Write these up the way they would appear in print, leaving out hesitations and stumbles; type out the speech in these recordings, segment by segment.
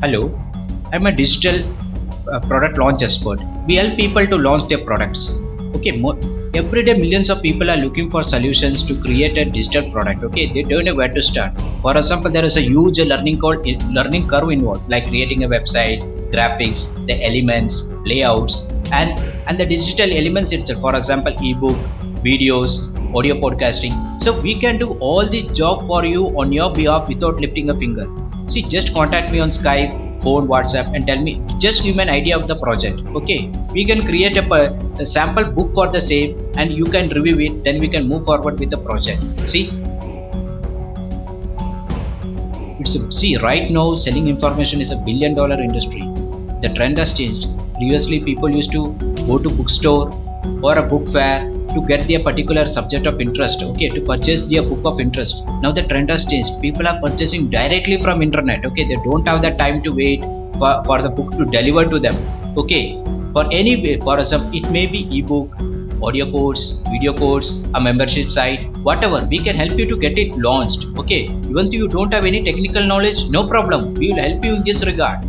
Hello, I'm a digital product launch expert. We help people to launch their products. Okay, every day millions of people are looking for solutions to create a digital product. Okay, they don't know where to start. For example, there is a huge learning curve involved, like creating a website, graphics, the elements, layouts, and the digital elements itself. For example, ebook, videos, audio podcasting. So we can do all the job for you on your behalf without lifting a finger. See, just contact me on Skype, phone, WhatsApp, and tell me. Just give me an idea of the project. Okay, we can create a sample book for the same, and you can review it. Then we can move forward with the project. See, right now selling information is a $1 billion industry. The trend has changed. Previously, people used to go to bookstore or a book fair to get their particular subject of interest. Okay, to purchase their book of interest. Now the trend has changed. People are purchasing directly from internet. Okay, they don't have the time to wait for the book to deliver to them. Okay, for any way, for example, it may be ebook, audio course, video course, a membership site, whatever. We can help you to get it launched. Okay, even though you don't have any technical knowledge, no problem. We will help you in this regard.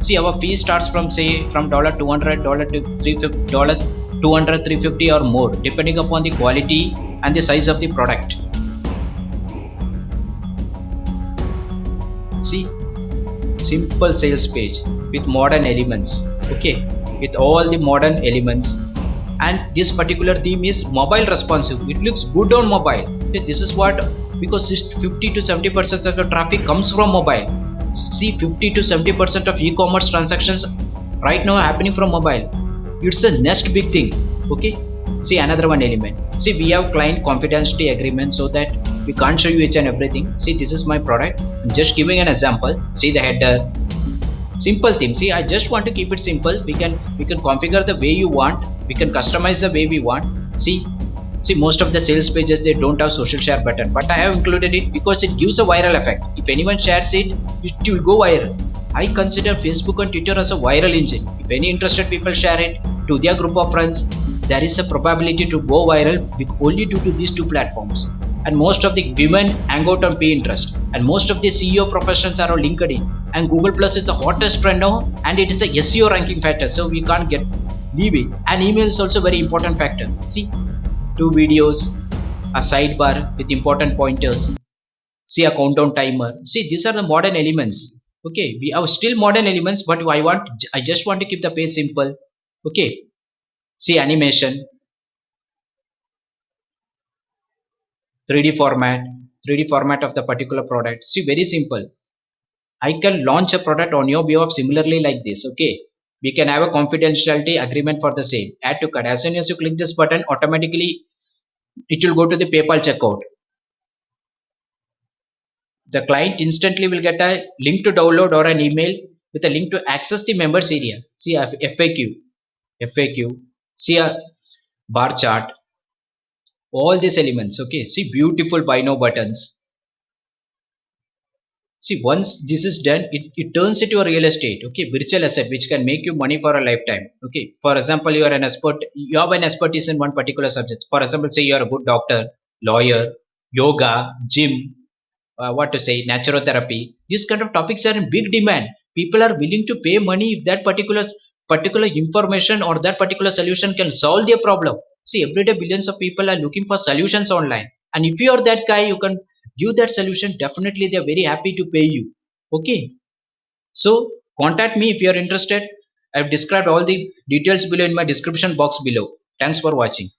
See, our fee starts from say from $200 to $350, 200, 350 or more, depending upon the quality and the size of the product. See, simple sales page with modern elements. Okay, with all the modern elements, and this particular theme is mobile responsive. It looks good on mobile. This is what, because 50 to 70% of the traffic comes from mobile. See, 50 to 70% of e-commerce transactions right now are happening from mobile. It's the next big thing. Okay, see, another one element. See, we have client confidentiality agreement, so that we can't show you each and everything. See, this is my product. I'm just giving an example. See the header, simple theme. See, I just want to keep it simple. We can configure the way you want. We can customize the way we want. See, most of the sales pages, they don't have social share button, but I have included it because it gives a viral effect. If anyone shares it, it will go viral. I consider Facebook and Twitter as a viral engine. If any interested people share it to their group of friends, there is a probability to go viral only due to these two platforms. And most of the women hang out on Pinterest, and most of the CEO professions are on LinkedIn, and Google Plus is the hottest trend now, and it is a SEO ranking factor, so we can't get leave it. And email is also very important factor. See, two videos, a sidebar with important pointers, see a countdown timer. See, these are the modern elements. Okay, we have still modern elements, but I just want to keep the page simple. Okay, see animation, 3D format, 3D format of the particular product. See, very simple. I can launch a product on your behalf similarly like this. Okay, we can have a confidentiality agreement for the same. Add to cart. As soon as you click this button, automatically it will go to the PayPal checkout. The client instantly will get a link to download or an email with a link to access the members area. See a FAQ, see a bar chart, all these elements. Okay, see beautiful buy now buttons. See, once this is done, it turns into a real estate, okay, virtual asset which can make you money for a lifetime. Okay, for example, you are an expert, you have an expertise in one particular subject. For example, say you are a good doctor, lawyer, yoga, gym, what to say, naturotherapy. These kind of topics are in big demand. People are willing to pay money if that particular information or that particular solution can solve their problem. See, every day billions of people are looking for solutions online, and if you are that guy, you can give that solution. Definitely, they are very happy to pay you. Okay, so contact me if you are interested. I've described all the details below in my description box below. Thanks for watching.